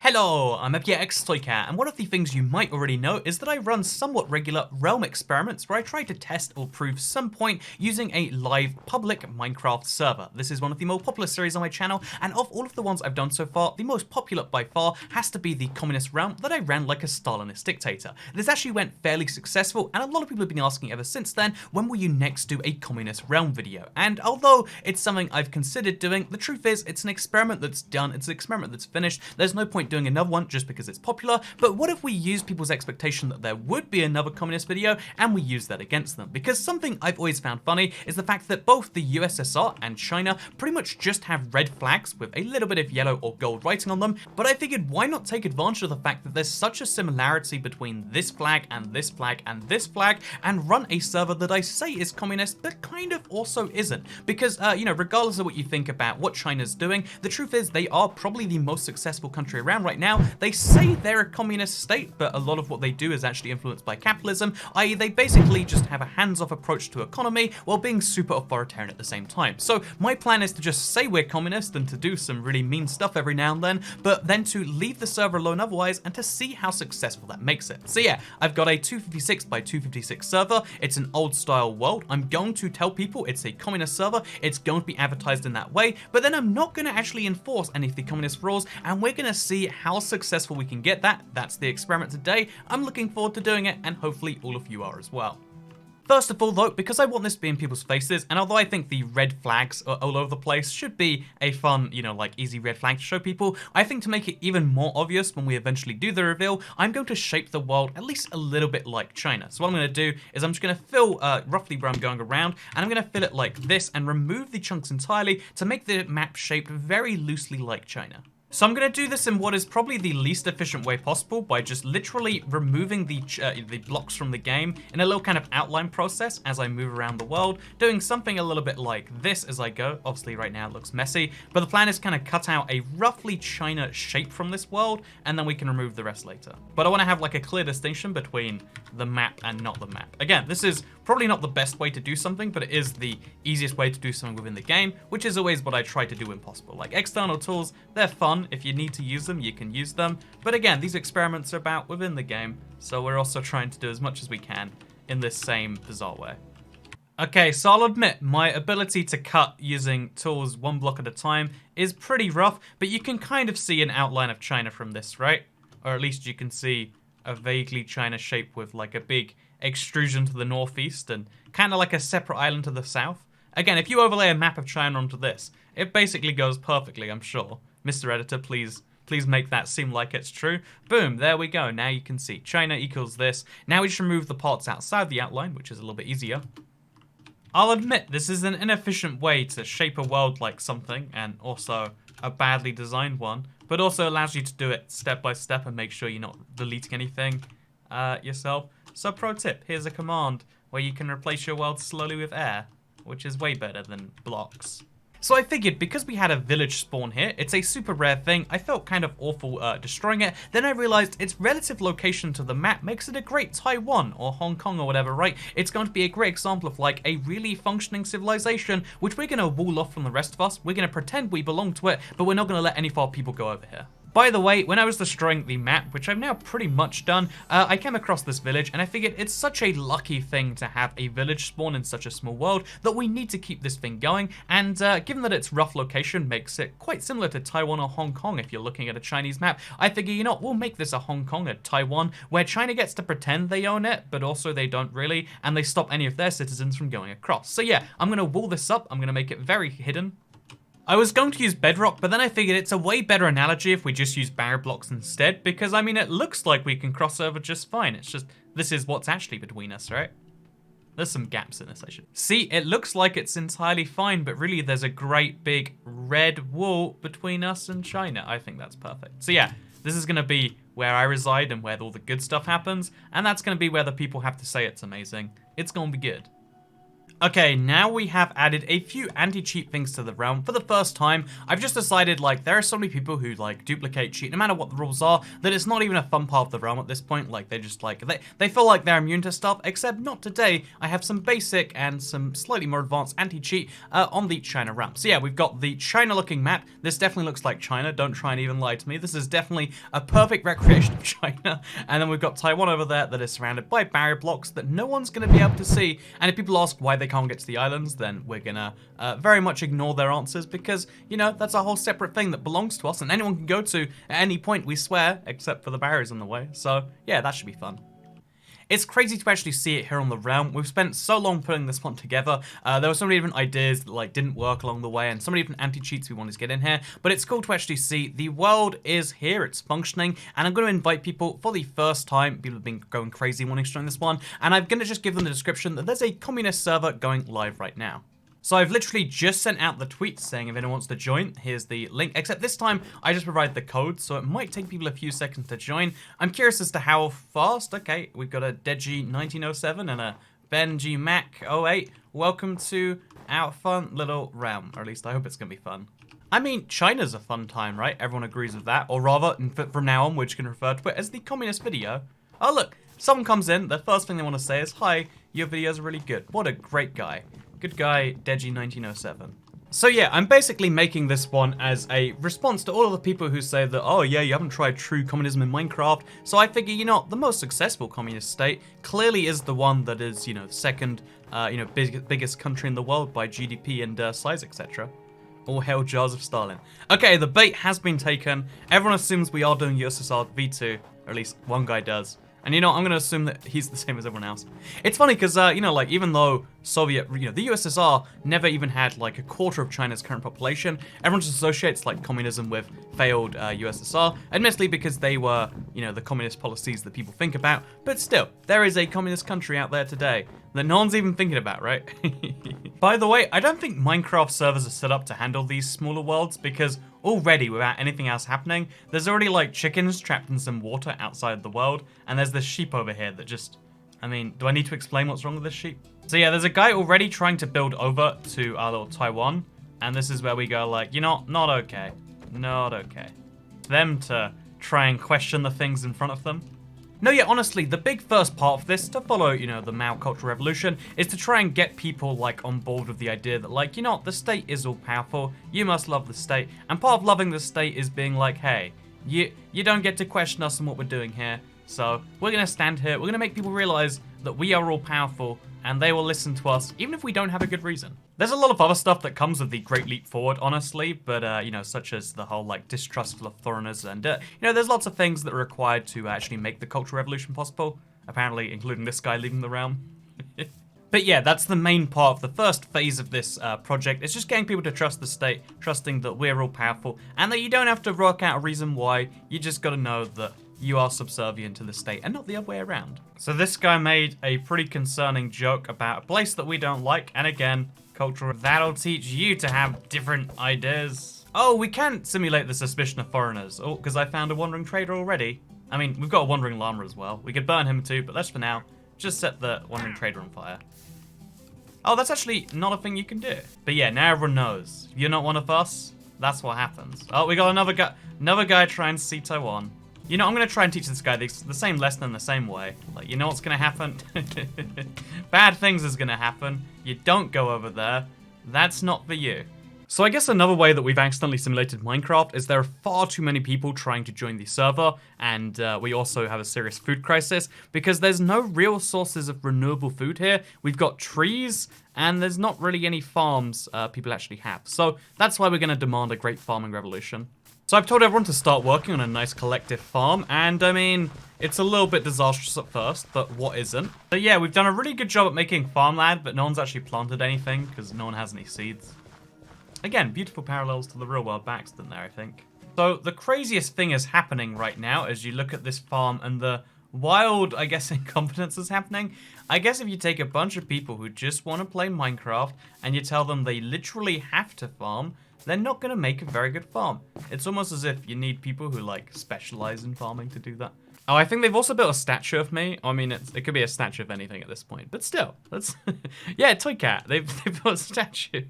Hello, I'm Toycat, and one of the things you might already know is that I run somewhat regular realm experiments where I try to test or prove some point using a live public Minecraft server. This is one of the more popular series on my channel, and of all of the ones I've done so far, the most popular by far has to be the communist realm that I ran like a Stalinist dictator. This actually went fairly successful, and a lot of people have been asking ever since then, when will you next do a communist realm video? And although it's something I've considered doing, the truth is it's an experiment that's done, it's an experiment that's finished. There's no point doing another one just because it's popular, but what if we use people's expectation that there would be another communist video and we use that against them? Because something I've always found funny is the fact that both the USSR and China pretty much just have red flags with a little bit of yellow or gold writing on them, but I figured why not take advantage of the fact that there's such a similarity between this flag and this flag and this flag and run a server that I say is communist but kind of also isn't. Because, regardless of what you think about what China's doing, the truth is they are probably the most successful country around right now. They say they're a communist state, but a lot of what they do is actually influenced by capitalism, i.e. they basically just have a hands-off approach to economy while being super authoritarian at the same time. So my plan is to just say we're communist and to do some really mean stuff every now and then, but then to leave the server alone otherwise and to see how successful that makes it. So yeah, I've got a 256 by 256 server. It's an old style world. I'm going to tell people it's a communist server. It's going to be advertised in that way, but then I'm not going to actually enforce any of the communist rules, and we're going to see how successful we can get that. That's the experiment today. I'm looking forward to doing it, and hopefully all of you are as well. First of all though, because I want this to be in people's faces, and although I think the red flags all over the place should be a fun, easy red flag to show people, I think to make it even more obvious when we eventually do the reveal, I'm going to shape the world at least a little bit like China. So what I'm going to do is I'm just going to fill roughly where I'm going around, and I'm going to fill it like this and remove the chunks entirely to make the map shaped very loosely like China. So I'm going to do this in what is probably the least efficient way possible by just literally removing the blocks from the game in a little kind of outline process as I move around the world, doing something a little bit like this as I go. Obviously right now it looks messy, but the plan is kind of cut out a roughly China shape from this world, and then we can remove the rest later. But I want to have like a clear distinction between the map and not the map. Again, this is probably not the best way to do something, but it is the easiest way to do something within the game, which is always what I try to do when possible. Like external tools, they're fun. If you need to use them, you can use them. But again, these experiments are about within the game, so we're also trying to do as much as we can in this same bizarre way. Okay, so I'll admit, my ability to cut using tools one block at a time is pretty rough, but you can kind of see an outline of China from this, right? Or at least you can see a vaguely China shape with like a big extrusion to the northeast and kind of like a separate island to the south. Again, if you overlay a map of China onto this, it basically goes perfectly, I'm sure. Mr. Editor, please make that seem like it's true. Boom, there we go. Now you can see China equals this. Now we just remove the parts outside the outline, which is a little bit easier. I'll admit, this is an inefficient way to shape a world like something, and also a badly designed one, but also allows you to do it step by step and make sure you're not deleting anything yourself. So pro tip, here's a command where you can replace your world slowly with air, which is way better than blocks. So I figured because we had a village spawn here, it's a super rare thing, I felt kind of awful destroying it. Then I realized its relative location to the map makes it a great Taiwan or Hong Kong or whatever, right? It's going to be a great example of like a really functioning civilization, which we're going to wall off from the rest of us. We're going to pretend we belong to it, but we're not going to let any of our people go over here. By the way, when I was destroying the map, which I've now pretty much done, I came across this village and I figured it's such a lucky thing to have a village spawn in such a small world that we need to keep this thing going. And given that its rough location makes it quite similar to Taiwan or Hong Kong if you're looking at a Chinese map, I figure, we'll make this a Hong Kong, a Taiwan, where China gets to pretend they own it, but also they don't really, and they stop any of their citizens from going across. So yeah, I'm going to wall this up, I'm going to make it very hidden. I was going to use bedrock, but then I figured it's a way better analogy if we just use barrier blocks instead, because I mean, it looks like we can cross over just fine. It's just, this is what's actually between us, right? There's some gaps in this, I should. See, it looks like it's entirely fine, but really there's a great big red wall between us and China. I think that's perfect. So yeah, this is gonna be where I reside and where all the good stuff happens, and that's gonna be where the people have to say it's amazing. It's gonna be good. Okay, now we have added a few anti-cheat things to the realm. For the first time, I've just decided, like, there are so many people who, like, duplicate cheat, no matter what the rules are, that it's not even a fun part of the realm at this point. Like, they just, like, they feel like they're immune to stuff, except not today. I have some basic and some slightly more advanced anti-cheat on the China realm. So yeah, we've got the China-looking map. This definitely looks like China. Don't try and even lie to me. This is definitely a perfect recreation of China. And then we've got Taiwan over there that is surrounded by barrier blocks that no one's going to be able to see. And if people ask why they can't get to the islands, then we're gonna very much ignore their answers because, you know, that's a whole separate thing that belongs to us and anyone can go to at any point, we swear, except for the barriers in the way. So yeah, that should be fun. It's crazy to actually see it here on the realm. We've spent so long putting this one together. There were so many different ideas that like didn't work along the way and so many different anti-cheats we wanted to get in here, but it's cool to actually see the world is here, it's functioning, and I'm going to invite people for the first time. People have been going crazy wanting to join this one, and I'm going to just give them the description that there's a communist server going live right now. So I've literally just sent out the tweet saying if anyone wants to join, here's the link, except this time I just provide the code, so it might take people a few seconds to join. I'm curious as to how fast. Okay, we've got a Deji1907 and a Benji Mac 08. Welcome to our fun little realm, or at least I hope it's gonna be fun. I mean, China's a fun time, right? Everyone agrees with that, or rather, from now on, we're just gonna refer to it as the communist video. Oh look, someone comes in, the first thing they want to say is, "Hi, your videos are really good." What a great guy. Good guy, Deji1907. So yeah, I'm basically making this one as a response to all of the people who say that, oh yeah, you haven't tried true communism in Minecraft. So I figure, you know, the most successful communist state clearly is the one that is, you know, second, biggest country in the world by GDP and size, etc. All hail Joseph Stalin. Okay, the bait has been taken. Everyone assumes we are doing USSR V2, or at least one guy does. And you know, I'm going to assume that he's the same as everyone else. It's funny because, you know, like, even though Soviet, you know, the USSR never even had, like, a quarter of China's current population, everyone just associates, like, communism with failed USSR, admittedly because they were, you know, the communist policies that people think about, but still, there is a communist country out there today that no one's even thinking about, right? By the way, I don't think Minecraft servers are set up to handle these smaller worlds because already, without anything else happening, there's already like chickens trapped in some water outside the world, and there's this sheep over here that just, I mean, do I need to explain what's wrong with this sheep? So yeah, there's a guy already trying to build over to our little Taiwan, and this is where we go like, you know, not okay. Not okay. Them to try and question the things in front of them. No, yeah, honestly, the big first part of this, to follow, you know, the Mao Cultural Revolution, is to try and get people, like, on board with the idea that, like, you know, the state is all-powerful, you must love the state, and part of loving the state is being like, hey, you don't get to question us and what we're doing here, so we're gonna stand here, we're gonna make people realize that we are all-powerful, and they will listen to us, even if we don't have a good reason. There's a lot of other stuff that comes with the Great Leap Forward, honestly, but, you know, such as the whole, like, distrust of foreigners, and, you know, there's lots of things that are required to actually make the Cultural Revolution possible, apparently including this guy leaving the realm. But yeah, that's the main part of the first phase of this project. It's just getting people to trust the state, trusting that we're all powerful, and that you don't have to work out a reason why, you just gotta know that you are subservient to the state and not the other way around. So this guy made a pretty concerning joke about a place that we don't like, and again, cultural. That'll teach you to have different ideas. Oh, we can simulate the suspicion of foreigners. Oh, because I found a wandering trader already. I mean, we've got a wandering llama as well. We could burn him too, but that's for now. Just set the wandering trader on fire. Oh, that's actually not a thing you can do. But yeah, now everyone knows. If you're not one of us, that's what happens. Oh, we got another guy trying to see Taiwan. You know, I'm going to try and teach this guy the same lesson in the same way. Like, you know what's going to happen? Bad things is going to happen. You don't go over there. That's not for you. So I guess another way that we've accidentally simulated Minecraft is there are far too many people trying to join the server, and we also have a serious food crisis because there's no real sources of renewable food here. We've got trees, and there's not really any farms people actually have. So that's why we're going to demand a great farming revolution. So I've told everyone to start working on a nice collective farm, and I mean, it's a little bit disastrous at first, but what isn't? But yeah, we've done a really good job at making farmland, but no one's actually planted anything because no one has any seeds. Again, beautiful parallels to the real world by accident there, I think. So the craziest thing is happening right now as you look at this farm and the wild, I guess, incompetence is happening. I guess if you take a bunch of people who just want to play Minecraft and you tell them they literally have to farm, they're not going to make a very good farm. It's almost as if you need people who like specialize in farming to do that. Oh, I think they've also built a statue of me. I mean, it could be a statue of anything at this point, but still, that's yeah, Toy Cat. They've built a statue.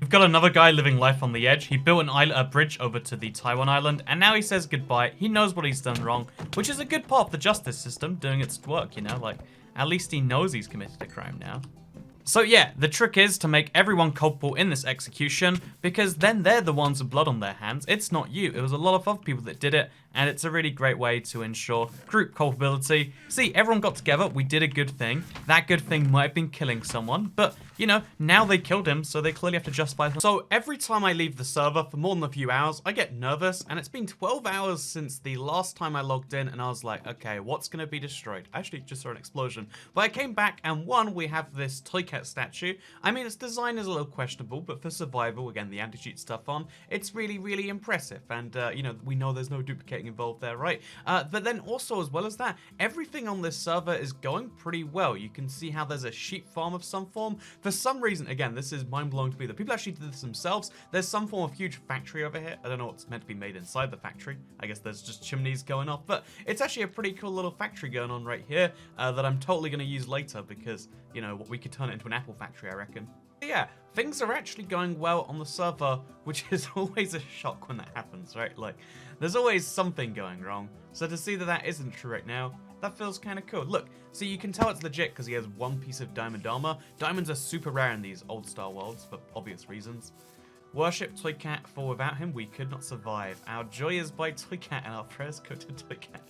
We've got another guy living life on the edge. He built a bridge over to the Taiwan island, and now he says goodbye. He knows what he's done wrong, which is a good part of the justice system doing its work, you know? Like, at least he knows he's committed a crime now. So yeah, the trick is to make everyone culpable in this execution, because then they're the ones with blood on their hands. It's not you. It was a lot of other people that did it, and it's a really great way to ensure group culpability. See, everyone got together, we did a good thing. That good thing might have been killing someone, but, you know, now they killed him, so they clearly have to justify it. So every time I leave the server for more than a few hours, I get nervous, and it's been 12 hours since the last time I logged in, and I was like, okay, what's gonna be destroyed? I actually just saw an explosion. But I came back, and one, we have this Toy Cat statue. I mean, its design is a little questionable, but for survival, again, the anti-cheat stuff on, it's really, really impressive. And, you know, we know there's no duplicating involved there, right? But then also, as well as that, everything on this server is going pretty well. You can see how there's a sheep farm of some form. For some reason, again, this is mind-blowing to me that people actually did this themselves. There's some form of huge factory over here. I don't know what's meant to be made inside the factory. I guess there's just chimneys going off, but it's actually a pretty cool little factory going on right here that I'm totally going to use later because, you know, we could turn it into an apple factory, I reckon. Yeah, things are actually going well on the server, which is always a shock when that happens, right? Like, there's always something going wrong. So to see that that isn't true right now, that feels kind of cool. Look, so you can tell it's legit because he has one piece of diamond armor. Diamonds are super rare in these old style worlds for obvious reasons. Worship Toy Cat, for without him we could not survive. Our joy is by Toy Cat and our prayers go to Toy Cat.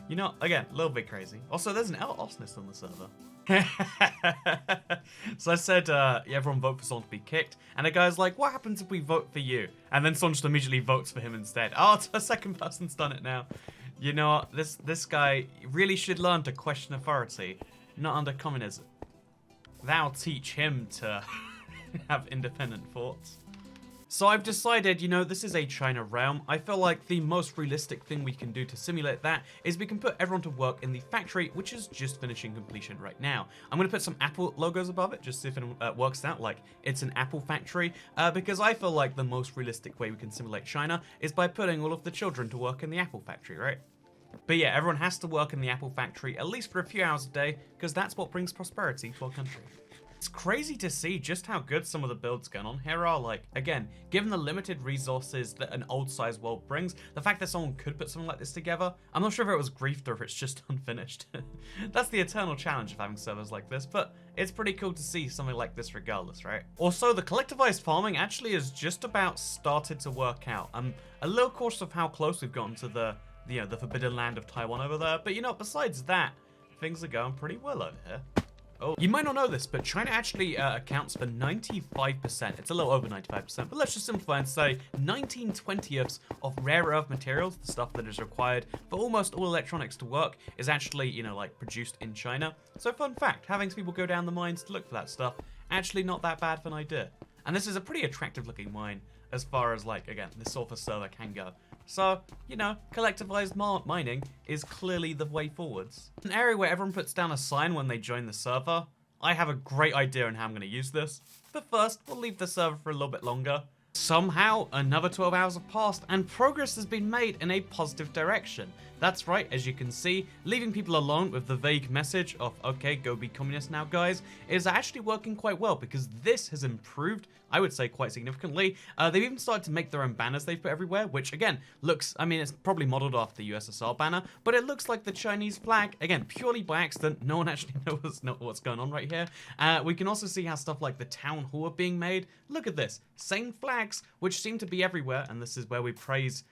You know, again, a little bit crazy. Also, there's an Osnist on the server. So I said, yeah, everyone vote for someone to be kicked, and a guy's like, what happens if we vote for you? And then someone just immediately votes for him instead. Oh, a second person's done it now. You know what, this guy really should learn to question authority, not under communism. That'll teach him to have independent thoughts. So I've decided, you know, this is a China realm. I feel like the most realistic thing we can do to simulate that is we can put everyone to work in the factory, which is just finishing completion right now. I'm going to put some Apple logos above it, just see if it works out like it's an Apple factory, because I feel like the most realistic way we can simulate China is by putting all of the children to work in the Apple factory, right? But yeah, everyone has to work in the Apple factory at least for a few hours a day, because that's what brings prosperity to our country. It's crazy to see just how good some of the builds going on here are. Like, again, given the limited resources that an old size world brings, the fact that someone could put something like this together, I'm not sure if it was griefed or if it's just unfinished. That's the eternal challenge of having servers like this, but it's pretty cool to see something like this regardless, right? Also, the collectivized farming actually has just about started to work out. I'm a little cautious of how close we've gotten to the forbidden land of Taiwan over there, but you know, besides that, things are going pretty well over here. Oh, you might not know this, but China actually accounts for 95%. It's a little over 95%, but let's just simplify and say 19/20ths of rare earth materials, the stuff that is required for almost all electronics to work, is actually, you know, like produced in China. So fun fact, having people go down the mines to look for that stuff, actually not that bad of an idea. And this is a pretty attractive looking mine as far as, like, again, this sort of server can go. So, you know, collectivized mining is clearly the way forwards. An area where everyone puts down a sign when they join the server. I have a great idea on how I'm going to use this. But first, we'll leave the server for a little bit longer. Somehow, another 12 hours have passed, and progress has been made in a positive direction. That's right, as you can see, leaving people alone with the vague message of, okay, go be communist now, guys, is actually working quite well, because this has improved, I would say, quite significantly. They've even started to make their own banners they've put everywhere, which, again, looks, I mean, it's probably modeled off the USSR banner, but it looks like the Chinese flag, again, purely by accident. No one actually knows what's going on right here. We can also see how stuff like the town hall are being made. Look at this, same flags, which seem to be everywhere, and this is where we praise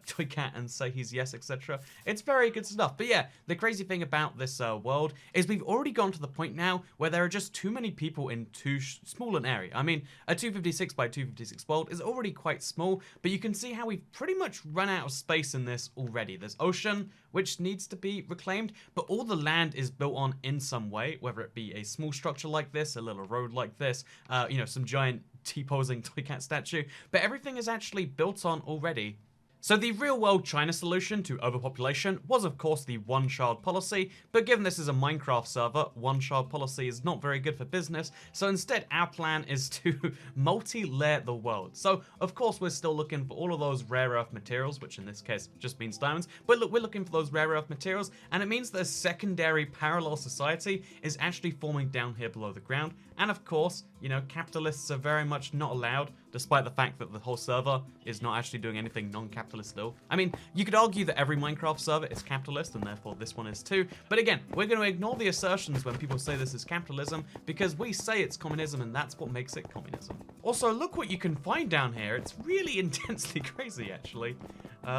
Toy Cat and say he's yes, etc. It's very good stuff. But yeah, the crazy thing about this world is we've already gone to the point now where there are just too many people in too small an area. I mean, a 256 by 256 world is already quite small, but you can see how we've pretty much run out of space in this already. There's ocean, which needs to be reclaimed, but all the land is built on in some way, whether it be a small structure like this, a little road like this, you know, some giant T-posing Toy Cat statue, but everything is actually built on already. So the real-world China solution to overpopulation was of course the one-child policy, but given this is a Minecraft server, one-child policy is not very good for business, so instead our plan is to multi-layer the world. So of course we're still looking for all of those rare earth materials, which in this case just means diamonds, but look, we're looking for those rare earth materials, and it means that a secondary parallel society is actually forming down here below the ground, and of course, you know, capitalists are very much not allowed, despite the fact that the whole server is not actually doing anything non-capitalist still. I mean, you could argue that every Minecraft server is capitalist, and therefore this one is too, but again, we're going to ignore the assertions when people say this is capitalism, because we say it's communism, and that's what makes it communism. Also, look what you can find down here. It's really intensely crazy, actually.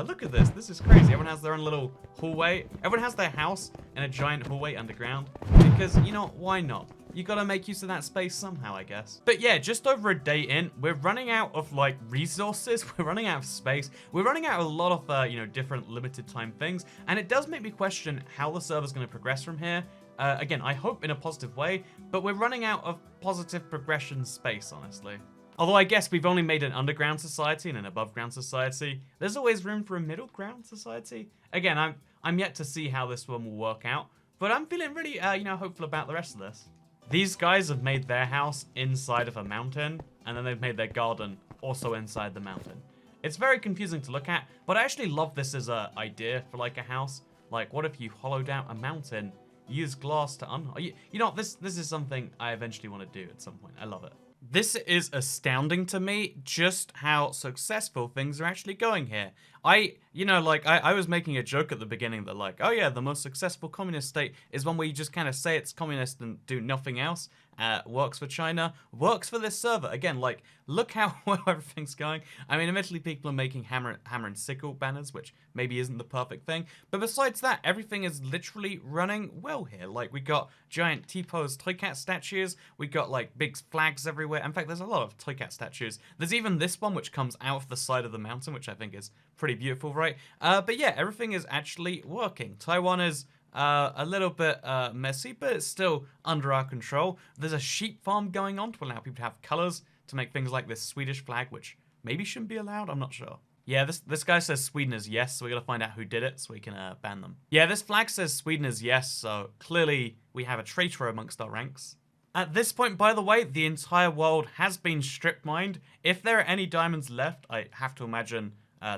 Look at this. This is crazy. Everyone has their own little hallway. Everyone has their house in a giant hallway underground, because, you know, why not? You gotta make use of that space somehow, I guess. But yeah, just over a day in, we're running out of, like, resources, we're running out of space, we're running out of a lot of, you know, different limited time things, and it does make me question how the server's gonna progress from here. Again, I hope in a positive way, but we're running out of positive progression space, honestly. Although I guess we've only made an underground society and an above ground society, there's always room for a middle ground society. Again, I'm yet to see how this one will work out, but I'm feeling really, you know, hopeful about the rest of this. These guys have made their house inside of a mountain, and then they've made their garden also inside the mountain. It's very confusing to look at, but I actually love this as an idea for like a house. Like, what if you hollowed out a mountain, use glass to you know, this is something I eventually want to do at some point. I love it. This is astounding to me, just how successful things are actually going here. You know, like, I was making a joke at the beginning that, like, oh yeah, the most successful communist state is one where you just kind of say it's communist and do nothing else. Works for China, works for this server. Again, like, look how well everything's going. I mean, admittedly, people are making hammer and sickle banners, which maybe isn't the perfect thing. But besides that, everything is literally running well here. Like, we got giant T-pose toy cat statues. We got, like, big flags everywhere. In fact, there's a lot of toy cat statues. There's even this one, which comes out of the side of the mountain, which I think is pretty beautiful, right? But yeah, everything is actually working. Taiwan is a little bit messy, but it's still under our control. There's a sheep farm going on to allow people to have colors to make things like this Swedish flag, which maybe shouldn't be allowed, I'm not sure. Yeah, this guy says Sweden is yes, so we gotta find out who did it so we can ban them. Yeah, this flag says Sweden is yes, so clearly we have a traitor amongst our ranks. At this point, by the way, the entire world has been strip mined. If there are any diamonds left, I have to imagine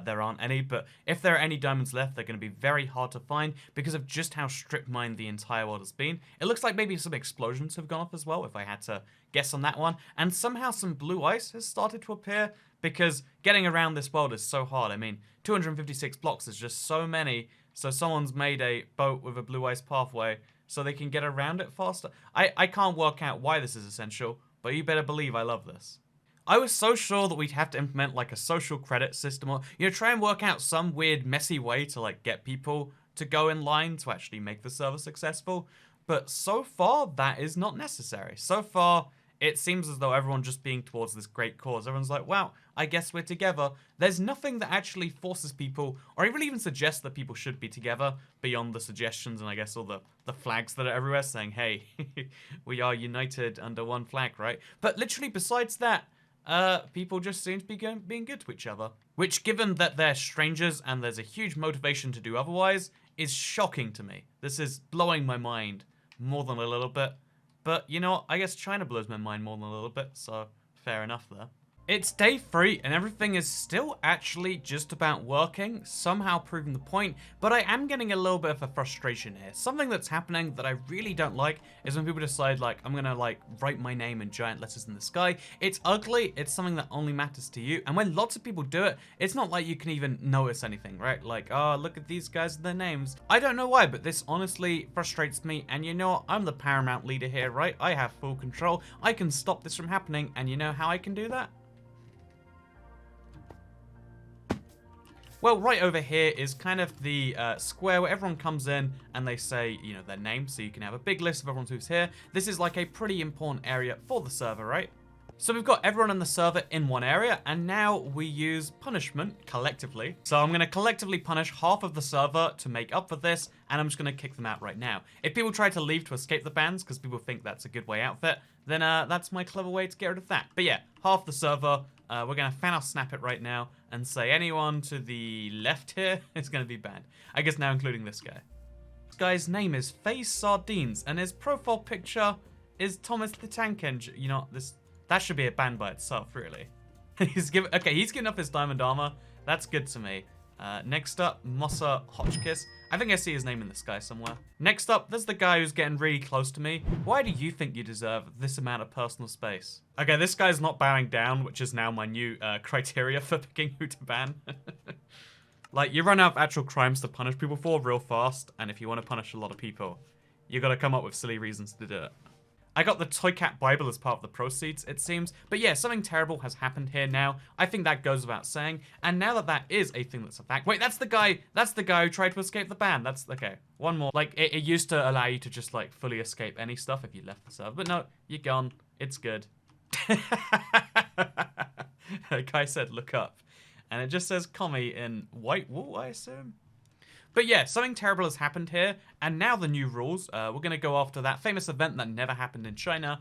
there aren't any, but if there are any diamonds left, they're going to be very hard to find because of just how strip mined the entire world has been. It looks like maybe some explosions have gone off as well, if I had to guess on that one. And somehow some blue ice has started to appear because getting around this world is so hard. I mean, 256 blocks is just so many, so someone's made a boat with a blue ice pathway so they can get around it faster. I can't work out why this is essential, but you better believe I love this. I was so sure that we'd have to implement like a social credit system or, you know, try and work out some weird messy way to like get people to go in line to actually make the server successful. But so far, that is not necessary. So far, it seems as though everyone just being towards this great cause. Everyone's like, wow, I guess we're together. There's nothing that actually forces people or even suggests that people should be together beyond the suggestions and I guess all the flags that are everywhere saying, hey, we are united under one flag, right? But literally besides that, people just seem to be being good to each other. Which, given that they're strangers and there's a huge motivation to do otherwise, is shocking to me. This is blowing my mind more than a little bit. But, you know, I guess China blows my mind more than a little bit, so fair enough there. It's day 3 and everything is still actually just about working, somehow proving the point, but I am getting a little bit of a frustration here. Something that's happening that I really don't like is when people decide like, I'm gonna like write my name in giant letters in the sky. It's ugly, it's something that only matters to you, and when lots of people do it, it's not like you can even notice anything, right? Like, oh, look at these guys and their names. I don't know why, but this honestly frustrates me, and you know, I'm the paramount leader here, right? I have full control. I can stop this from happening, and you know how I can do that? Well, right over here is kind of the square where everyone comes in and they say, you know, their name, so you can have a big list of everyone who's here. This is like a pretty important area for the server, right? So we've got everyone in the server in one area, and now we use punishment collectively. So I'm going to collectively punish half of the server to make up for this, and I'm just going to kick them out right now. If people try to leave to escape the bans, because people think that's a good way out of it, then that's my clever way to get rid of that. But yeah, half the server, we're going to Thanos snap it right now, and say anyone to the left here is going to be banned. I guess now including this guy. This guy's name is Face Sardines, and his profile picture is Thomas the Tank Engine. You know, that should be a ban by itself, really. He's giving up his diamond armor. That's good to me. Next up, Mossa Hotchkiss. I think I see his name in the sky somewhere. Next up, there's the guy who's getting really close to me. Why do you think you deserve this amount of personal space? Okay, this guy's not bowing down, which is now my new criteria for picking who to ban. Like, you run out of actual crimes to punish people for real fast, and if you want to punish a lot of people, you gotta come up with silly reasons to do it. I got the Toy Cat Bible as part of the proceeds, it seems. But yeah, something terrible has happened here now. I think that goes without saying. And now that that is a thing that's a fact. Wait, that's the guy who tried to escape the ban. That's, okay, one more. Like, it used to allow you to just, like, fully escape any stuff if you left the server. But no, you're gone. It's good. The guy said, look up. And it just says commie in white wool, I assume. But yeah, something terrible has happened here, and now the new rules. We're going to go after that famous event that never happened in China.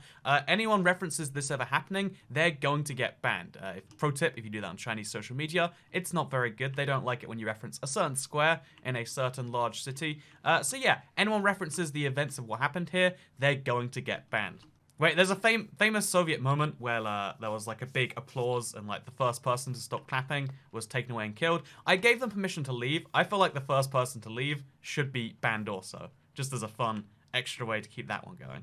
Anyone references this ever happening, they're going to get banned. Pro tip, if you do that on Chinese social media, it's not very good. They don't like it when you reference a certain square in a certain large city. So yeah, anyone references the events of what happened here, they're going to get banned. Wait, there's a famous Soviet moment where there was like a big applause and like the first person to stop clapping was taken away and killed. I gave them permission to leave. I feel like the first person to leave should be banned also, just as a fun extra way to keep that one going.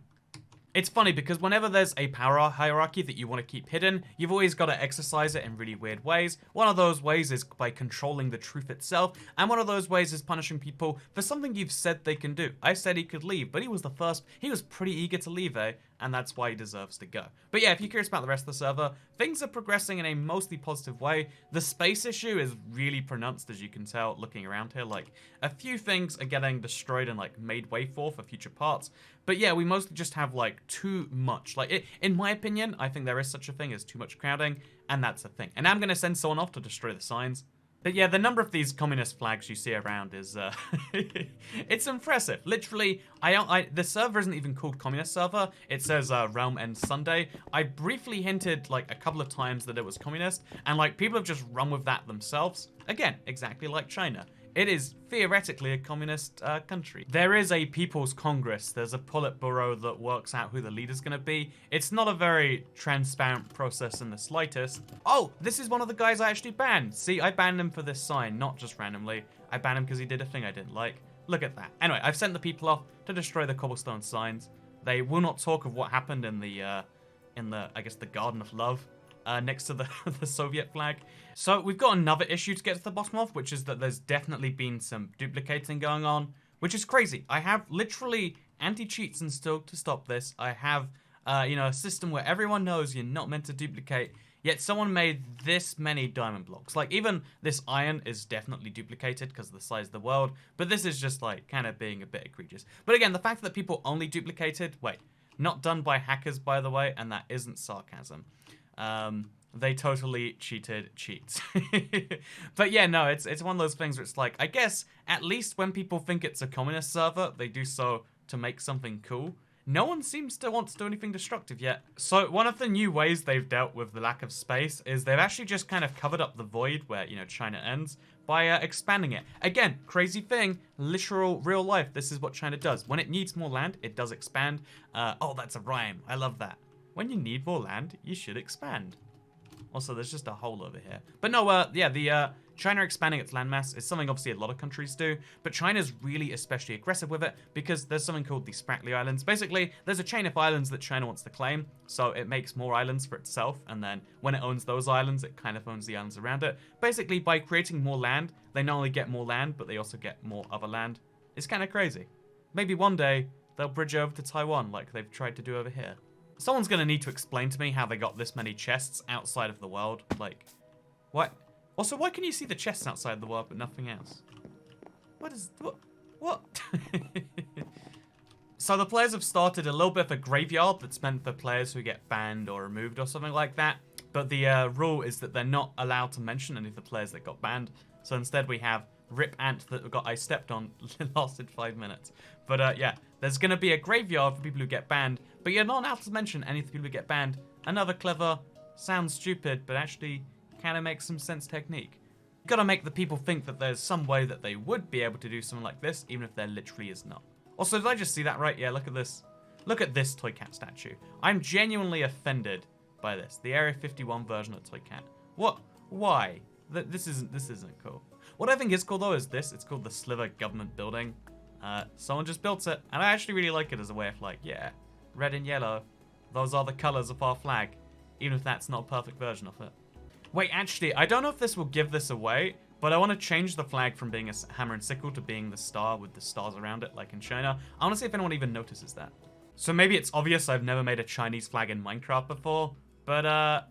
It's funny because whenever there's a power hierarchy that you want to keep hidden, you've always got to exercise it in really weird ways. One of those ways is by controlling the truth itself, and one of those ways is punishing people for something you've said they can do. I said he could leave, but he was pretty eager to leave, eh? And that's why he deserves to go. But yeah, if you're curious about the rest of the server, things are progressing in a mostly positive way. The space issue is really pronounced, as you can tell looking around here. Like, a few things are getting destroyed and like made way for future parts. But yeah, we mostly just have like too much. Like, in my opinion, I think there is such a thing as too much crowding, and that's a thing. And I'm gonna send someone off to destroy the signs. But yeah, the number of these communist flags you see around is, it's impressive. Literally, the server isn't even called Communist Server. It says, Realm Ends Sunday. I briefly hinted, like, a couple of times that it was communist, and, like, people have just run with that themselves. Again, exactly like China. It is theoretically a communist country. There is a People's Congress. There's a Politburo that works out who the leader's gonna be. It's not a very transparent process in the slightest. Oh, this is one of the guys I actually banned. See, I banned him for this sign, not just randomly. I banned him because he did a thing I didn't like. Look at that. Anyway, I've sent the people off to destroy the cobblestone signs. They will not talk of what happened in the I guess, the Garden of Love. Next to the Soviet flag. So we've got another issue to get to the bottom of, which is that there's definitely been some duplicating going on, which is crazy. I have literally anti-cheats installed to stop this. I have, a system where everyone knows you're not meant to duplicate, yet someone made this many diamond blocks. Like, even this iron is definitely duplicated because of the size of the world, but this is just, like, kind of being a bit egregious. But again, the fact that people only duplicated, not done by hackers, by the way, and that isn't sarcasm. They totally cheated cheats. But yeah, no, it's one of those things where it's like, I guess, at least when people think it's a communist server, they do so to make something cool. No one seems to want to do anything destructive yet. So one of the new ways they've dealt with the lack of space is they've actually just kind of covered up the void where, China ends by expanding it. Again, crazy thing, literal real life. This is what China does. When it needs more land, it does expand. Oh, that's a rhyme. I love that. When you need more land, you should expand. Also, there's just a hole over here. But no, China expanding its landmass is something obviously a lot of countries do, but China's really especially aggressive with it because there's something called the Spratley Islands. Basically, there's a chain of islands that China wants to claim, so it makes more islands for itself, and then when it owns those islands, it kind of owns the islands around it. Basically, by creating more land, they not only get more land, but they also get more other land. It's kind of crazy. Maybe one day, they'll bridge over to Taiwan like they've tried to do over here. Someone's gonna need to explain to me how they got this many chests outside of the world. Like, what? Also, why can you see the chests outside the world but nothing else? What? So the players have started a little bit of a graveyard that's meant for players who get banned or removed or something like that. But the rule is that they're not allowed to mention any of the players that got banned. So instead we have Rip Ant that I stepped on, lasted 5 minutes. But yeah, there's going to be a graveyard for people who get banned, but you're not allowed to mention any of the people who get banned. Another clever, sounds stupid, but actually kind of makes some sense technique. Gotta make the people think that there's some way that they would be able to do something like this, even if there literally is not. Also, did I just see that right? Yeah, look at this. Look at this Toy Cat statue. I'm genuinely offended by this. The Area 51 version of Toy Cat. What? Why? This isn't cool. What I think is cool though is this. It's called the Sliver Government Building. Someone just built it, and I actually really like it as a way of like, yeah, red and yellow. Those are the colors of our flag, even if that's not a perfect version of it. Wait, actually, I don't know if this will give this away, but I want to change the flag from being a hammer and sickle to being the star with the stars around it, like in China. I want to see if anyone even notices that. So maybe it's obvious I've never made a Chinese flag in Minecraft before, but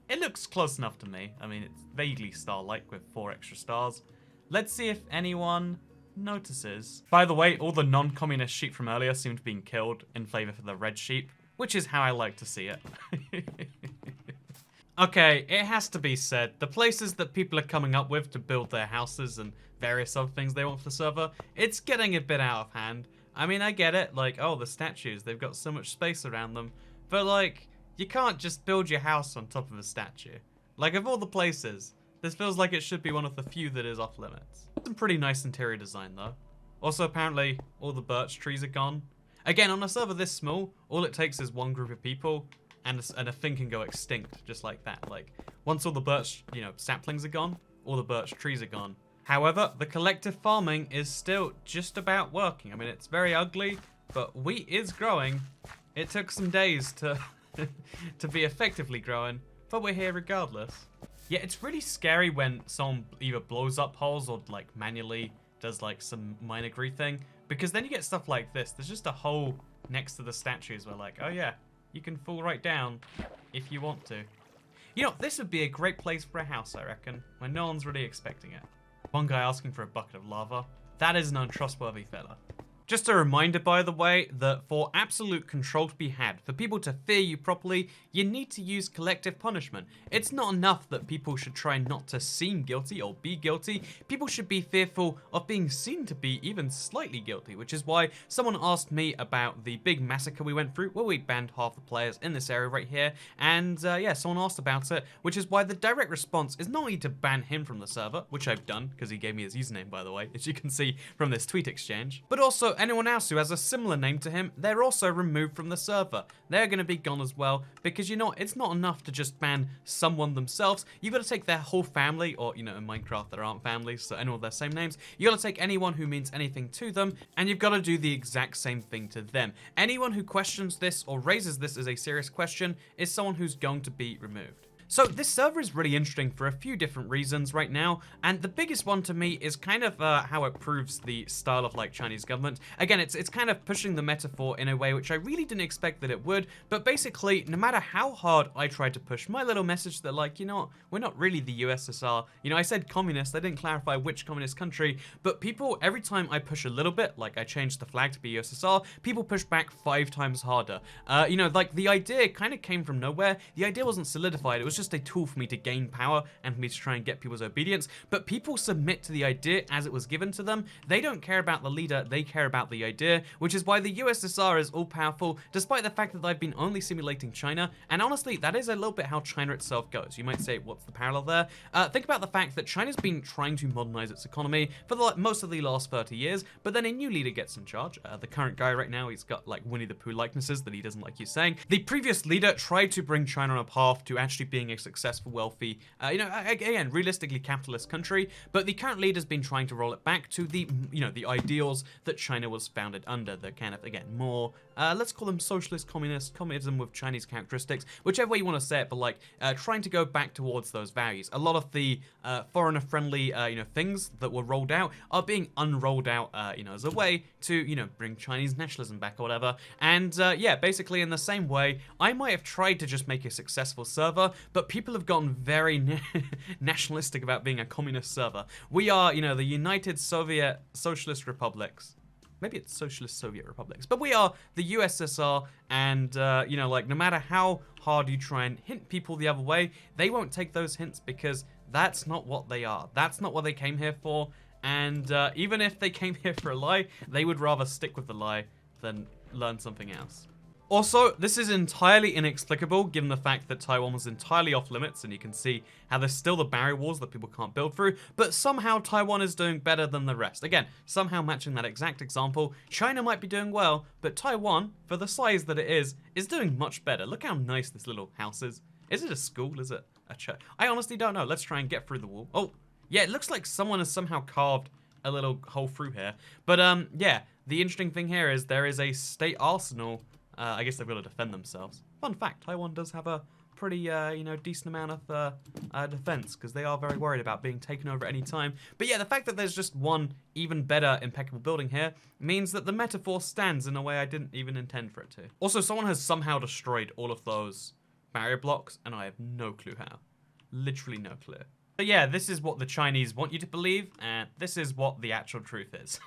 it looks close enough to me. I mean, it's vaguely star-like with 4 extra stars. Let's see if anyone notices. By the way, all the non-communist sheep from earlier seem to be killed in favor for the red sheep, which is how I like to see it. Okay, it has to be said, the places that people are coming up with to build their houses and various other things they want for the server, it's getting a bit out of hand. I mean, I get it, like, oh, the statues, they've got so much space around them, but like, you can't just build your house on top of a statue. Like, of all the places, this feels like it should be one of the few that is off limits. Some pretty nice interior design though. Also, apparently, all the birch trees are gone. Again, on a server this small, all it takes is one group of people, and a thing can go extinct, just like that. Like, once all the birch, saplings are gone, all the birch trees are gone. However, the collective farming is still just about working. I mean, it's very ugly, but wheat is growing. It took some days to to be effectively growing, but we're here regardless. Yeah, it's really scary when someone either blows up holes or like manually does like some minor greed thing, because then you get stuff like this. There's just a hole next to the statues where like, oh yeah, you can fall right down if you want to. You know, this would be a great place for a house, I reckon, when no one's really expecting it. One guy asking for a bucket of lava. That is an untrustworthy fella. Just a reminder, by the way, that for absolute control to be had, for people to fear you properly, you need to use collective punishment. It's not enough that people should try not to seem guilty or be guilty. People should be fearful of being seen to be even slightly guilty, which is why someone asked me about the big massacre we went through, where we banned half the players in this area right here, and yeah, someone asked about it, which is why the direct response is not only to ban him from the server, which I've done, because he gave me his username, by the way, as you can see from this tweet exchange, but also anyone else who has a similar name to him, they're also removed from the server. They're going to be gone as well, because it's not enough to just ban someone themselves. You've got to take their whole family, or in Minecraft there aren't families, so anyone with their same names. You got to take anyone who means anything to them, and you've got to do the exact same thing to them. Anyone who questions this or raises this as a serious question is someone who's going to be removed. So this server is really interesting for a few different reasons right now, and the biggest one to me is kind of how it proves the style of like Chinese government. Again, it's kind of pushing the metaphor in a way which I really didn't expect that it would, but basically, no matter how hard I tried to push my little message that like, we're not really the USSR. I said communist, I didn't clarify which communist country, but people, every time I push a little bit, like I changed the flag to be USSR, people push back 5 times harder. Like the idea kind of came from nowhere. The idea wasn't solidified, it was just a tool for me to gain power and for me to try and get people's obedience, but people submit to the idea as it was given to them. They don't care about the leader, they care about the idea, which is why the USSR is all-powerful, despite the fact that they've been only simulating China, and honestly, that is a little bit how China itself goes. You might say, what's the parallel there? Think about the fact that China's been trying to modernize its economy for most of the last 30 years, but then a new leader gets in charge. The current guy right now, he's got like Winnie the Pooh likenesses that he doesn't like you saying. The previous leader tried to bring China on a path to actually being a successful, wealthy, again, realistically capitalist country, but the current leader's been trying to roll it back to the, the ideals that China was founded under, the kind of, again, more, let's call them socialist, communism with Chinese characteristics, whichever way you want to say it, but like, trying to go back towards those values. A lot of the foreigner-friendly, things that were rolled out are being unrolled out, as a way to, bring Chinese nationalism back or whatever, and, yeah, basically in the same way, I might have tried to just make a successful server, but people have gotten very nationalistic about being a communist server. We are, the United Soviet Socialist Republics. Maybe it's Socialist Soviet Republics, but we are the USSR, and, like, no matter how hard you try and hint people the other way, they won't take those hints because that's not what they are. That's not what they came here for, and even if they came here for a lie, they would rather stick with the lie than learn something else. Also, this is entirely inexplicable given the fact that Taiwan was entirely off limits, and you can see how there's still the barrier walls that people can't build through, but somehow Taiwan is doing better than the rest. Again, somehow matching that exact example, China might be doing well, but Taiwan, for the size that it is doing much better. Look how nice this little house is. Is it a school? Is it a church? I honestly don't know. Let's try and get through the wall. Oh, yeah, it looks like someone has somehow carved a little hole through here. But yeah, the interesting thing here is there is a state arsenal. I guess they've got to defend themselves. Fun fact, Taiwan does have a pretty, you know, decent amount of defense, because they are very worried about being taken over at any time. But yeah, the fact that there's just one even better impeccable building here means that the metaphor stands in a way I didn't even intend for it to. Also, someone has somehow destroyed all of those barrier blocks, and I have no clue how. Literally no clue. But yeah, this is what the Chinese want you to believe, and this is what the actual truth is.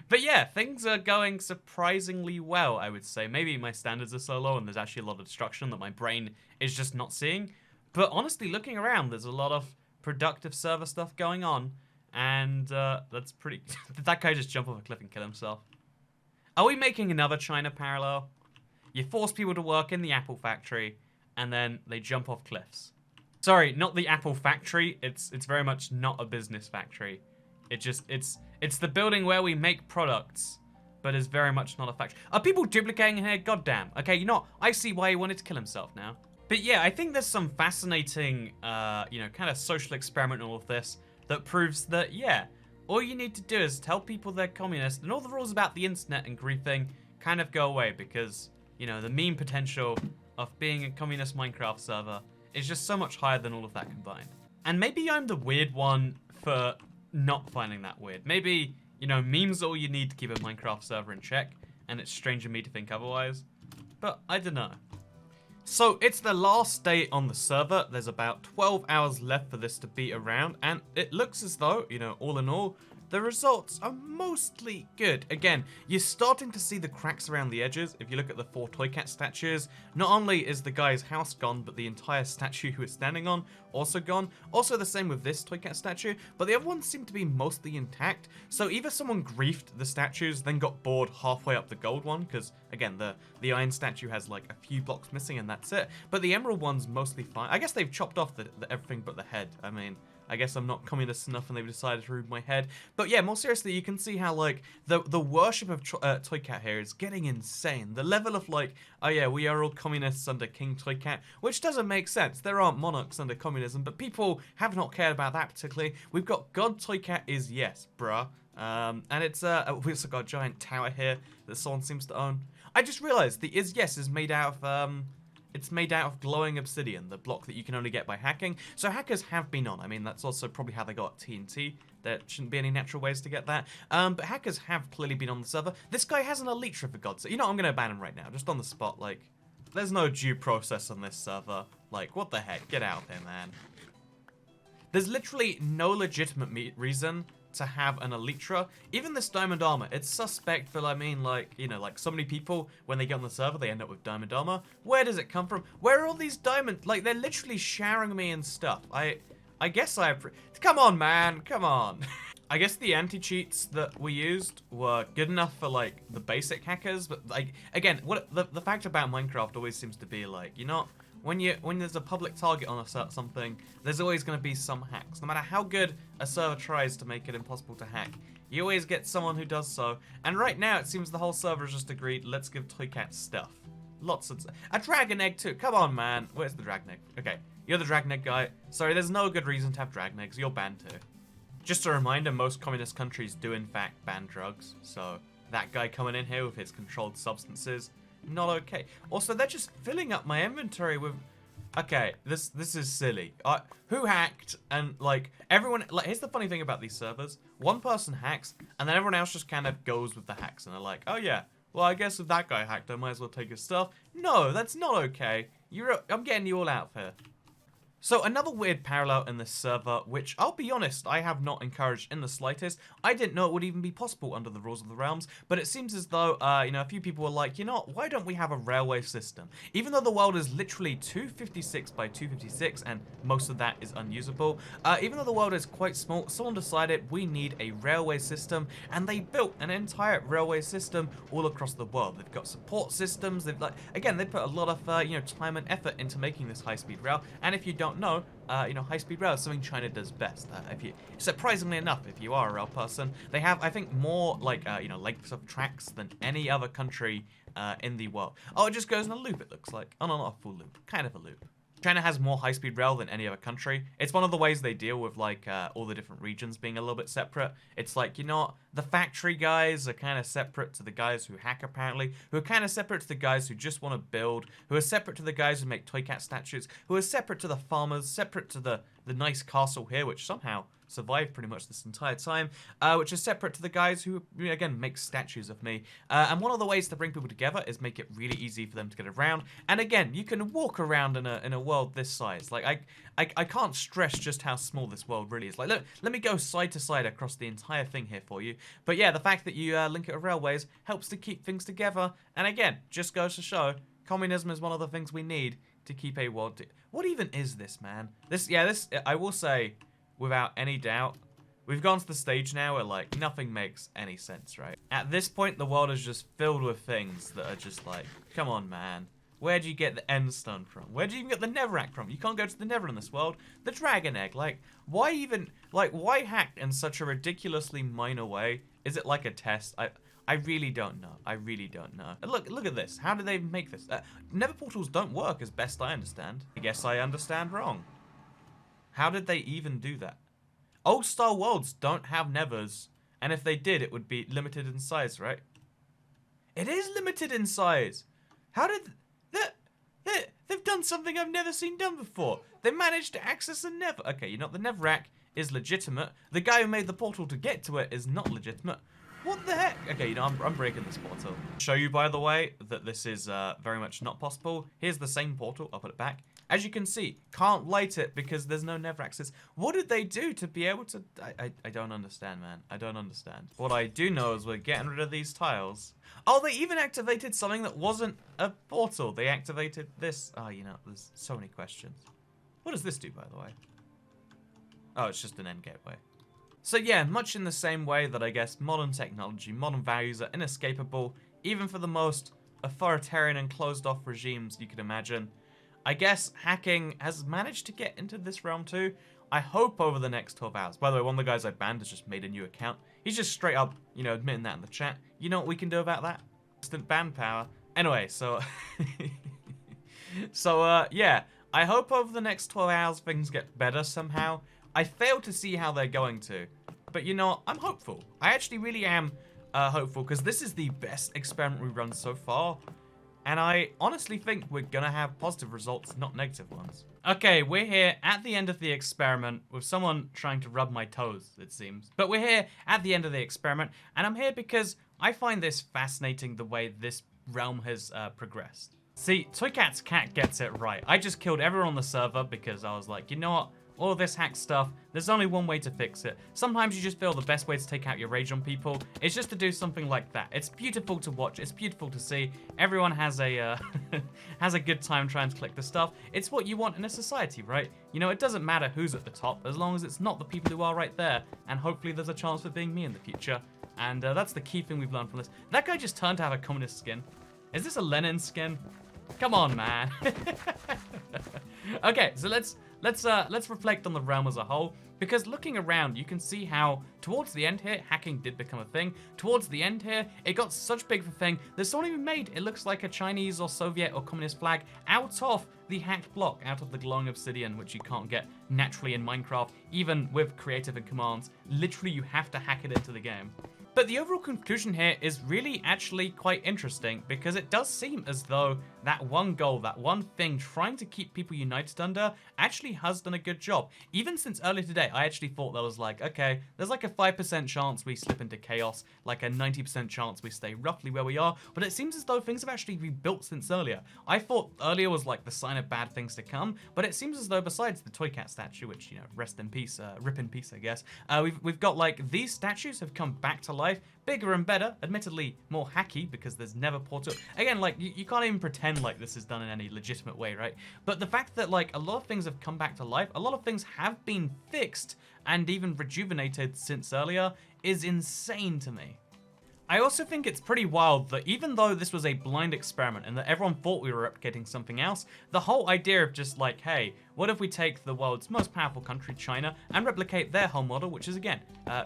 But yeah, things are going surprisingly well, I would say. Maybe my standards are so low and there's actually a lot of destruction that my brain is just not seeing. But honestly, looking around, there's a lot of productive server stuff going on, and that's pretty... Did that guy just jump off a cliff and kill himself? Are we making another China parallel? You force people to work in the Apple factory, and then they jump off cliffs. Sorry, not the Apple factory. It's very much not a business factory. It's the building where we make products, but is very much not a factory. Are people duplicating here? Goddamn. Okay, you know, I see why he wanted to kill himself now. But yeah, I think there's some fascinating, you know, kind of social experiment in all of this that proves that, yeah, all you need to do is tell people they're communist, and all the rules about the internet and griefing kind of go away, because, you know, the meme potential of being a communist Minecraft server is just so much higher than all of that combined. And maybe I'm the weird one for not finding that weird. Maybe, you know, memes are all you need to keep a Minecraft server in check, and it's strange of me to think otherwise. But I don't know. So it's the last day on the server. There's about 12 hours left for this to be around, and it looks as though, you know, all in all, the results are mostly good. Again, you're starting to see the cracks around the edges. If you look at the 4 Toy Cat statues, not only is the guy's house gone, but the entire statue he was standing on also gone. Also the same with this Toy Cat statue, but the other ones seem to be mostly intact. So either someone griefed the statues, then got bored halfway up the gold one, because again, the iron statue has like a few blocks missing and that's it. But the emerald one's mostly fine. I guess they've chopped off the everything but the head. I mean, I guess I'm not communist enough and they've decided to remove my head. But yeah, more seriously, you can see how, like, the worship of Toy Cat here is getting insane. The level of, like, oh yeah, we are all communists under King Toy Cat, which doesn't make sense. There aren't monarchs under communism, but people have not cared about that particularly. We've got God Toy Cat is yes, bruh. And it's, we've also got a giant tower here that someone seems to own. I just realized the is yes is made out of, it's made out of glowing obsidian, the block that you can only get by hacking. So hackers have been on. I mean, that's also probably how they got TNT. There shouldn't be any natural ways to get that. But hackers have clearly been on the server. This guy has an elytra, for God's sake. You know, I'm going to ban him right now, just on the spot. Like, there's no due process on this server. Like, what the heck? Get out of here, man. There's literally no legitimate reason to have an elytra. Even this diamond armor, it's suspect, but I mean, like, you know, like so many people, when they get on the server, they end up with diamond armor. Where does it come from? Where are all these diamonds? Like, they're literally showering me in stuff. I guess come on, man, come on. I guess the anti-cheats that we used were good enough for, like, the basic hackers, but, like, again, what the fact about Minecraft always seems to be, like, you know, when there's a public target on something, there's always going to be some hacks. No matter how good a server tries to make it impossible to hack, you always get someone who does so. And right now, it seems the whole server has just agreed, let's give Toy Cat stuff. Lots of a dragon egg too. Come on, man. Where's the dragon egg? Okay, you're the dragon egg guy. Sorry, there's no good reason to have dragon eggs. You're banned too. Just a reminder, most communist countries do in fact ban drugs. So that guy coming in here with his controlled substances, not okay. Also, they're just filling up my inventory with... Okay, this is silly. Who hacked? And, like, everyone... Like, here's the funny thing about these servers. One person hacks, and then everyone else just kind of goes with the hacks. And they're like, oh, yeah, well, I guess if that guy hacked, I might as well take his stuff. No, that's not okay. I'm getting you all out here. So another weird parallel in this server, which I'll be honest, I have not encouraged in the slightest. I didn't know it would even be possible under the rules of the realms, but it seems as though, a few people were like, why don't we have a railway system? Even though the world is literally 256 by 256, and most of that is unusable, even though the world is quite small, someone decided we need a railway system, and they built an entire railway system all across the world. They've got support systems, they put a lot of, time and effort into making this high-speed rail, and if you don't know, high-speed rail is something China does best. Surprisingly enough, if you are a rail person, they have, I think, more lengths of tracks than any other country in the world. Oh, it just goes in a loop, it looks like. Oh no, not a full loop, kind of a loop. China has more high-speed rail than any other country. It's one of the ways they deal with all the different regions being a little bit separate. It's like, the factory guys are kind of separate to the guys who hack, apparently, who are kind of separate to the guys who just want to build, who are separate to the guys who make toy cat statues, who are separate to the farmers, separate to the nice castle here, which somehow survived pretty much this entire time, which is separate to the guys who, again, make statues of me. And one of the ways to bring people together is make it really easy for them to get around. And again, you can walk around in a world this size. Like, I can't stress just how small this world really is. Like, look, let me go side to side across the entire thing here for you. But yeah, the fact that you link it with railways helps to keep things together. And again, just goes to show, communism is one of the things we need to keep a world. What even is this, man? This, I will say, without any doubt, we've gone to the stage now where, nothing makes any sense, right? At this point, the world is just filled with things that are just like, come on, man. Where'd you get the End Stone from? Where'd you even get the Netherrack from? You can't go to the Nether in this world. The Dragon Egg, why hack in such a ridiculously minor way? Is it like a test? I really don't know. I really don't know. Look at this. How did they make this? Nether portals don't work as best I understand. I guess I understand wrong. How did they even do that? Old style worlds don't have nethers, and if they did, it would be limited in size, right? It is limited in size. How did they've done something I've never seen done before. They managed to access a nether. Okay, the Netherrack is legitimate. The guy who made the portal to get to it is not legitimate. What the heck? Okay, I'm breaking this portal. Show you, by the way, that this is very much not possible. Here's the same portal. I'll put it back. As you can see, can't light it because there's no nether access. What did they do to be able to... I don't understand, man. I don't understand. What I do know is we're getting rid of these tiles. Oh, they even activated something that wasn't a portal. They activated this. Oh, there's so many questions. What does this do, by the way? Oh, it's just an end gateway. So yeah, much in the same way that I guess modern technology, modern values are inescapable, even for the most authoritarian and closed-off regimes you could imagine. I guess hacking has managed to get into this realm too. I hope over the next 12 hours. By the way, one of the guys I banned has just made a new account. He's just straight up, admitting that in the chat. You know what we can do about that? Instant ban power. Anyway, so... yeah. I hope over the next 12 hours things get better somehow. I fail to see how they're going to. But I'm hopeful. I actually really am hopeful, because this is the best experiment we've run so far. And I honestly think we're gonna have positive results, not negative ones. Okay, we're here at the end of the experiment with someone trying to rub my toes, it seems. But we're here at the end of the experiment, and I'm here because I find this fascinating, the way this realm has progressed. See, Toycat's cat gets it right. I just killed everyone on the server because I was like, you know what? All this hack stuff, there's only one way to fix it. Sometimes you just feel the best way to take out your rage on people is just to do something like that. It's beautiful to watch, it's beautiful to see. Everyone has a has a good time trying to collect the stuff. It's what you want in a society, right? It doesn't matter who's at the top, as long as it's not the people who are right there. And hopefully there's a chance for being me in the future. And that's the key thing we've learned from this. That guy just turned to have a communist skin. Is this a Lenin skin? Come on, man. Okay, so let's reflect on the realm as a whole, because looking around, you can see how towards the end here, hacking did become a thing. Towards the end here, it got such big of a thing that someone even made it looks like a Chinese or Soviet or communist flag out of the hacked block, out of the glowing obsidian, which you can't get naturally in Minecraft, even with creative and commands. Literally, you have to hack it into the game. But the overall conclusion here is really actually quite interesting, because it does seem as though that one goal, that one thing, trying to keep people united under, actually has done a good job. Even since earlier today, I actually thought there was like, okay, there's like a 5% chance we slip into chaos, like a 90% chance we stay roughly where we are, but it seems as though things have actually rebuilt since earlier. I thought earlier was like the sign of bad things to come, but it seems as though besides the Toy Cat statue, which, you know, rest in peace, rip in peace, I guess, we've got like these statues have come back to life, bigger and better, admittedly more hacky because there's never portal. Again, like, you can't even pretend like this is done in any legitimate way, right? But the fact that, like, a lot of things have come back to life, a lot of things have been fixed and even rejuvenated since earlier is insane to me. I also think it's pretty wild that even though this was a blind experiment and that everyone thought we were replicating something else, the whole idea of just like, hey, what if we take the world's most powerful country, China, and replicate their whole model, which is, again,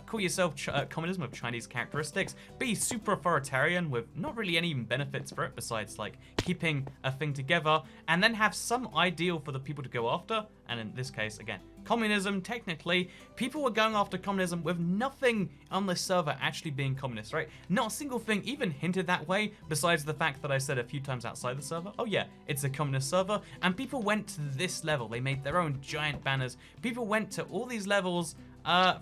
call yourself communism with Chinese characteristics, be super authoritarian with not really any benefits for it besides, like, keeping a thing together, and then have some ideal for the people to go after, and in this case, again, communism, technically, people were going after communism with nothing on this server actually being communist, right? Not a single thing even hinted that way, besides the fact that I said a few times outside the server, oh yeah, it's a communist server, and people went to this level. They made their own giant banners. People went to all these levels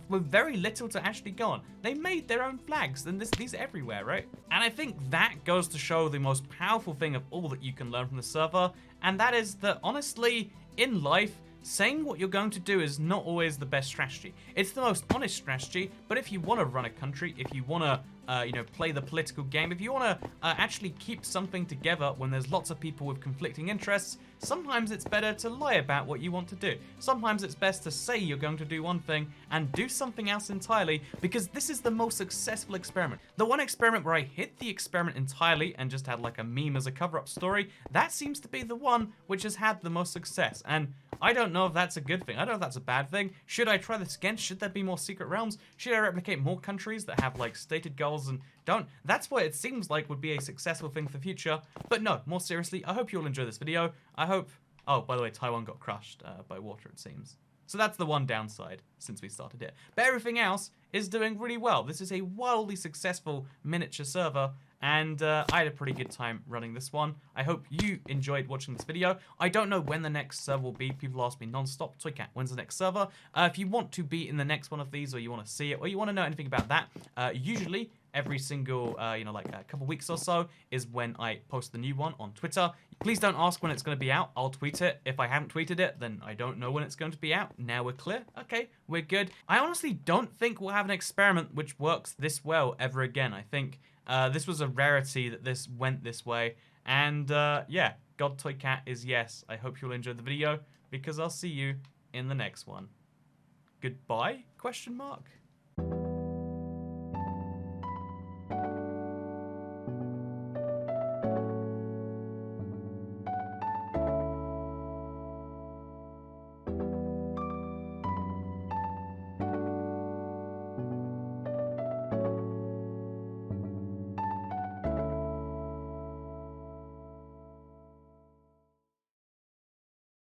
with very little to actually go on. They made their own flags, and these are everywhere, right? And I think that goes to show the most powerful thing of all that you can learn from the server, and that is that, honestly, in life, saying what you're going to do is not always the best strategy. It's the most honest strategy, but if you want to run a country, if you want to you know, play the political game, if you want to actually keep something together when there's lots of people with conflicting interests, sometimes it's better to lie about what you want to do. Sometimes it's best to say you're going to do one thing and do something else entirely, because this is the most successful experiment. The one experiment where I hid the experiment entirely and just had like a meme as a cover-up story, that seems to be the one which has had the most success. And I don't know if that's a good thing. I don't know if that's a bad thing. Should I try this again? Should there be more secret realms? Should I replicate more countries that have like stated goals and don't? That's what it seems like would be a successful thing for the future. But no, more seriously, I hope you all enjoy this video. I hope... Oh, by the way, Taiwan got crushed by water, it seems. So that's the one downside since we started it. But everything else is doing really well. This is a wildly successful miniature server, and I had a pretty good time running this one. I hope you enjoyed watching this video. I don't know when the next server will be. People ask me non-stop, Toycat, when's the next server? If you want to be in the next one of these, or you want to see it, or you want to know anything about that, usually every single, you know, like a couple weeks or so is when I post the new one on Twitter. Please don't ask when it's going to be out. I'll tweet it. If I haven't tweeted it, then I don't know when it's going to be out. Now we're clear. Okay, we're good. I honestly don't think we'll have an experiment which works this well ever again. I think this was a rarity that this went this way. And yeah, God Toy Cat is yes. I hope you'll enjoy the video, because I'll see you in the next one. Goodbye? Question mark.